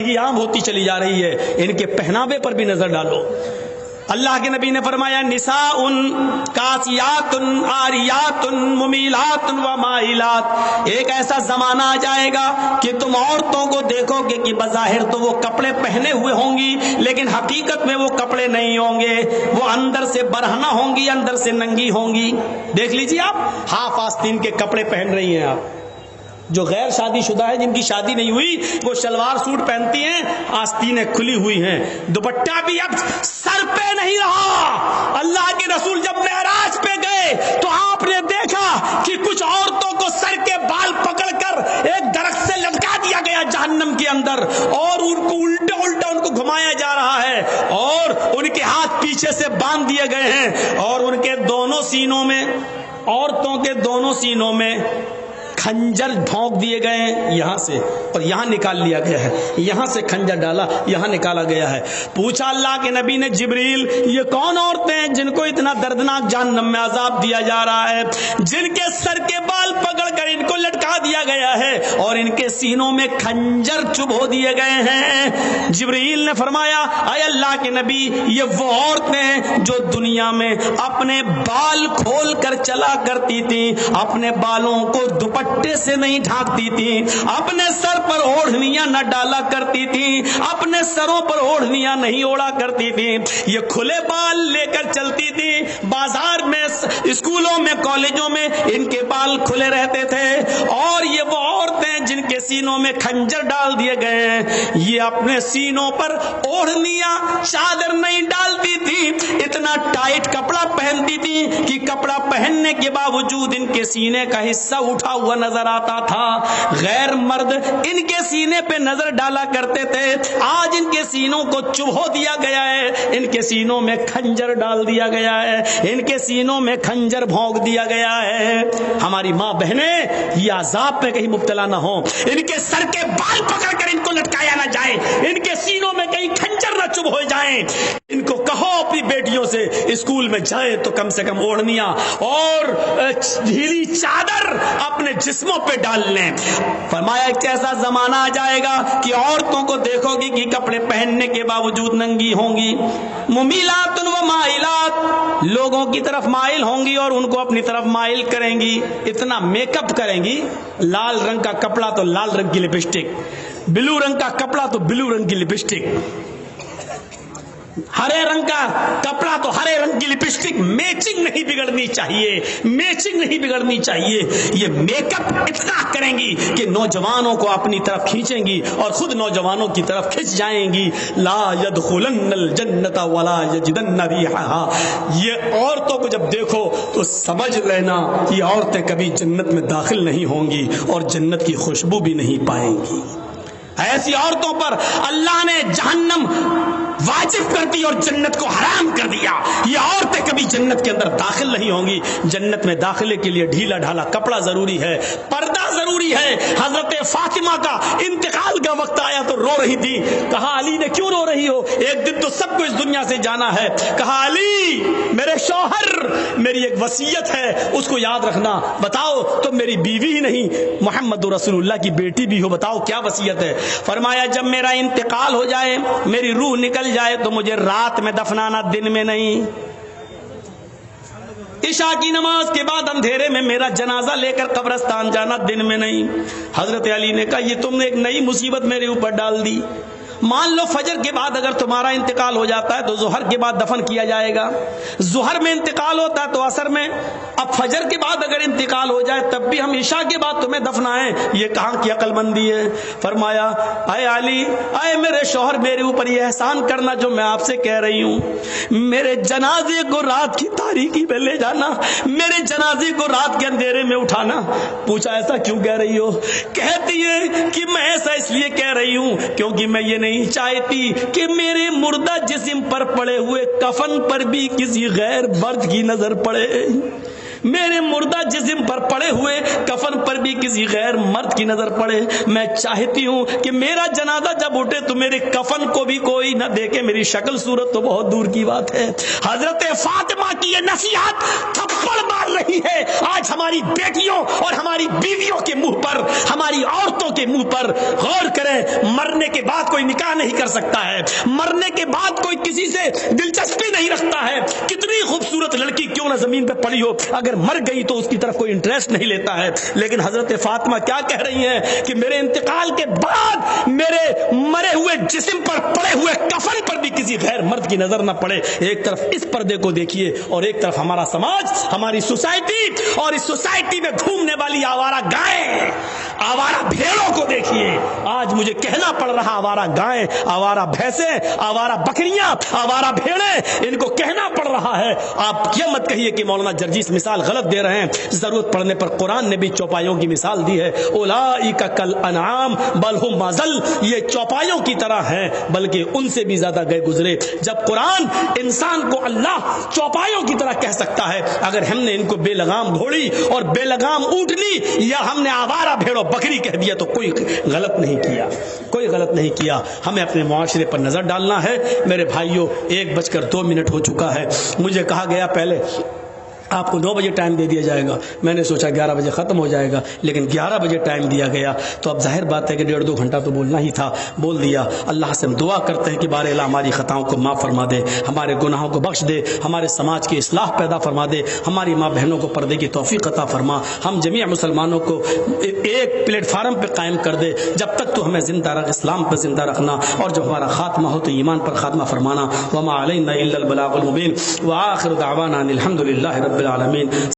گندگی عام ہوتی چلی جا رہی ہے، ان کے پہناوے پر بھی نظر ڈالو۔ اللہ کے نبی نے فرمایا نساء کاسیات عاریات ممیلات و مائلات، ایک ایسا زمانہ آ جائے گا کہ تم عورتوں کو دیکھو گے کہ بظاہر تو وہ کپڑے پہنے ہوئے ہوں گی لیکن حقیقت میں وہ کپڑے نہیں ہوں گے، وہ اندر سے برہنہ ہوں گی، اندر سے ننگی ہوں گی۔ دیکھ لیجیے آپ، ہاف آستین کے کپڑے پہن رہی ہیں آپ، جو غیر شادی شدہ ہے، جن کی شادی نہیں ہوئی، وہ شلوار سوٹ پہنتی ہیں، آستینیں کھلی ہوئی ہیں، دوپٹہ بھی اب سر پہ نہیں رہا۔ اللہ کے رسول جب معراج پہ گئے تو آپ نے دیکھا کہ کچھ عورتوں کو سر کے بال پکڑ کر ایک درخت سے لٹکا دیا گیا جہنم کے اندر، اور ان کو الٹا الٹا ان کو گھمایا جا رہا ہے، اور ان کے ہاتھ پیچھے سے باندھ دیے گئے ہیں، اور ان کے دونوں سینوں میں، عورتوں کے دونوں سینوں میں کھنجر ڈھونک دیے گئے ہیں یہاں سے، اور یہاں نکال لیا گیا ہے، یہاں سے کھنجر ڈالا، یہاں نکالا گیا ہے۔ پوچھا اللہ کے نبی نے جبریل یہ کون عورتیں ہیں جن کو اتنا دردناک جہنم میں عذاب دیا جا رہا ہے، جن کے سر کے بال پکڑ کر ان کو لٹکا دیا گیا ہے اور ان کے سینوں میں کھنجر چبھو دیے گئے ہیں؟ جبریل نے فرمایا اے اللہ کے نبی یہ وہ عورتیں ہیں جو دنیا میں اپنے بال کھول کر چلا کرتی تھیں، اپنے بالوں کو دوپٹے سے نہیں ڈھانکتی تھی، اپنے سر پر اوڑھنیاں نہ ڈالا کرتی تھی، اپنے سروں پر اوڑھنیاں نہیں اوڑا کرتی تھی، یہ کھلے بال لے کر چلتی تھی، بازار میں، اسکولوں میں، کالجوں میں ان کے بال کھلے رہتے تھے۔ اور یہ وہ عورتیں جن کے سینوں میں کھنجر ڈال دیے گئے ہیں، یہ اپنے سینوں پر اوڑھنیاں، چادر نہیں ڈالتی تھی، اتنا ٹائٹ کپڑا پہنتی تھی کہ کپڑا پہننے کے باوجود ان کے سینے کا حصہ اٹھا ہوا نظر آتا تھا۔ غیر مرد ان کے سینے پہ نظر ڈالا کرتے تھے، آج ان کے سینوں کو چبھو دیا گیا ہے، ان کے سینوں میں کھنجر ڈال دیا گیا ہے، ان کے سینوں میں کھنجر بھونک دیا گیا ہے۔ ہماری ماں بہنیں یہ عذاب پہ کہیں مبتلا نہ ہوں، ان کے سر کے بال پکڑ کر ان کو لٹکایا نہ جائے، ان کے سینوں میں کہیں کھنجر نہ چبھ ہو جائیں۔ ان کو کہو اپنی بیٹیوں سے اسکول میں جائے تو کم سے کم اوڑھنیاں اور ڈھیلی چادر اپنے جسموں پہ ڈال لیں۔ فرمایا ایک ایسا زمانہ آ جائے گا کہ عورتوں کو دیکھو گی کہ کپڑے پہننے کے باوجود ننگی ہوں گی، ممیلات و مائلات، لوگوں کی طرف مائل ہوں گی اور ان کو اپنی طرف مائل کریں گی، اتنا میک اپ کریں گی، لال رنگ کا کپڑا تو لال رنگ کی لپسٹک، بلو رنگ کا کپڑا تو بلو رنگ کی لپسٹک، ہرے رنگ کا کپڑا تو ہرے رنگ کی لپسٹک، میچنگ نہیں بگڑنی چاہیے، میچنگ نہیں بگڑنی چاہیے۔ یہ میک اپ اتنا کریں گی کہ نوجوانوں کو اپنی طرف کھینچیں گی اور خود نوجوانوں کی طرف کھنچ جائیں گی۔ لا يدخلن الجنت ولا یجدن ریحھا، یہ عورتوں کو جب دیکھو تو سمجھ لینا یہ عورتیں کبھی جنت میں داخل نہیں ہوں گی اور جنت کی خوشبو بھی نہیں پائیں گی۔ ایسی عورتوں پر اللہ نے جہنم واجب کر دی اور جنت کو حرام کر دیا۔ یہ عورتیں کبھی جنت کے اندر داخل نہیں ہوں گی۔ جنت میں داخلے کے لیے ڈھیلا ڈھالا کپڑا ضروری ہے، پردہ ضروری ہے۔ حضرت فاطمہ کا انتقال کا وقت آیا تو رو رہی تھی، کہا علی نے کیوں رو رہی ہو؟ ایک دن تو سب کو اس دنیا سے جانا ہے۔ کہا علی میرے شوہر، میری ایک وصیت ہے، اس کو یاد رکھنا۔ بتاؤ تم میری بیوی ہی نہیں محمد رسول اللہ کی بیٹی بھی ہو، بتاؤ کیا وصیت ہے؟ فرمایا جب میرا انتقال ہو جائے، میری روح نکل جائے تو مجھے رات میں دفنانا، دن میں نہیں۔ عشاء کی نماز کے بعد اندھیرے میں میرا جنازہ لے کر قبرستان جانا، دن میں نہیں۔ حضرت علی نے کہا یہ تم نے ایک نئی مصیبت میرے اوپر ڈال دی۔ مان لو فجر کے بعد اگر تمہارا انتقال ہو جاتا ہے تو ظہر کے بعد دفن کیا جائے گا، ظہر میں انتقال ہوتا ہے تو عصر میں، اب فجر کے بعد اگر انتقال ہو جائے تب بھی ہم عشاء کے بعد تمہیں دفنائیں، یہ کہاں کی عقل مندی ہے؟ فرمایا اے علی، اے میرے شوہر، میرے اوپر یہ احسان کرنا جو میں آپ سے کہہ رہی ہوں، میرے جنازے کو رات کی تاریکی میں لے جانا، میرے جنازے کو رات کے اندھیرے میں اٹھانا۔ پوچھا ایسا کیوں کہہ رہی ہو؟ کہتی ہے کہ میں ایسا اس لیے کہہ رہی ہوں کیونکہ میں یہ نہیں چاہتی کہ میرے مردہ جسم پر پڑے ہوئے کفن پر بھی کسی غیر مرد کی نظر پڑے۔ میرے مردہ جسم پر پڑے ہوئے کفن پر بھی کسی غیر مرد کی نظر پڑے. میں چاہتی ہوں کہ میرا جنازہ جب اٹھے تو میرے کفن کو بھی کوئی نہ دیکھے, میری شکل صورت تو بہت دور کی بات ہے. حضرت فاطمہ کی یہ نصیحت تھپڑ مار رہی ہے آج ہماری بیٹیوں اور ہماری بیویوں کے منہ پر, ہماری عورتوں کے منہ پر. غور کریں, مرنے کے بعد کوئی نکاح نہیں کر سکتا ہے, مرنے کے بعد کوئی کسی سے دلچسپی نہیں رکھتا ہے. کتنی خوبصورت لڑکی کیوں نہ زمین پہ پڑی ہو, اگر مر گئی تو اس کی طرف کوئی انٹرسٹ نہیں لیتا ہے. لیکن حضرت فاطمہ کیا کہہ رہی ہیں کہ میرے انتقال کے بعد میرے مرے ہوئے جسم پر پڑے ہوئے کفن پر بھی کسی غیر مرد کی نظر نہ پڑے. ایک طرف اس پردے کو دیکھیے اور ایک طرف ہمارا سماج, ہماری سوسائٹی, اور اس سوسائٹی میں گھومنے والی آوارہ گائیں, آوارہ بھیڑوں کو دیکھیے. آج مجھے کہنا پڑ رہا آوارہ گائیں, آوارہ بھینسیں, آوارہ بکریاں, آوارہ بھیڑیں, ان کو کہنا پڑ رہا ہے. آپ یہ مت کہیے کہ مولانا جرجیس مثال غلط دے رہے ہیں. ضرورت پڑنے پر قرآن نے بھی چوپایوں کی مثال دی ہے. اولئک کالانعام بل هم اضل, یہ چوپایوں کی طرح ہیں بلکہ ان سے بھی زیادہ گئے گزرے. جب قرآن انسان کو اللہ چوپایوں کی طرح کہہ سکتا ہے, اگر ہم نے ان کو بے لگام گھوڑی اور بے لگام اونٹنی یا ہم نے آوارہ بھیڑوں بکری کہہ دیا تو کوئی غلط نہیں کیا, کوئی غلط نہیں کیا. ہمیں اپنے معاشرے پر نظر ڈالنا ہے. میرے بھائیوں, 1:02 ہو چکا ہے. مجھے کہا گیا پہلے آپ کو 9 بجے ٹائم دے دیا جائے گا, میں نے سوچا 11 بجے ختم ہو جائے گا, لیکن 11 بجے ٹائم دیا گیا تو اب ظاہر بات ہے کہ 1.5-2 گھنٹہ تو بولنا ہی تھا, بول دیا. اللہ سے ہم دعا کرتے ہیں کہ بار الہ ہماری خطاؤں کو معاف فرما دے, ہمارے گناہوں کو بخش دے, ہمارے سماج کی اصلاح پیدا فرما دے, ہماری ماں بہنوں کو پردے کی توفیق عطا فرما, ہم جمیع مسلمانوں کو ایک پلیٹ فارم پہ قائم کر دے. جب تک تو ہمیں زندہ رکھ, اسلام پر زندہ رکھنا, اور جب ہمارا خاتمہ ہو تو ایمان پر خاتمہ فرمانا. وما علینا الا البلاغ المبین, وآخر دعوانا الحمد للہ رب العالمین.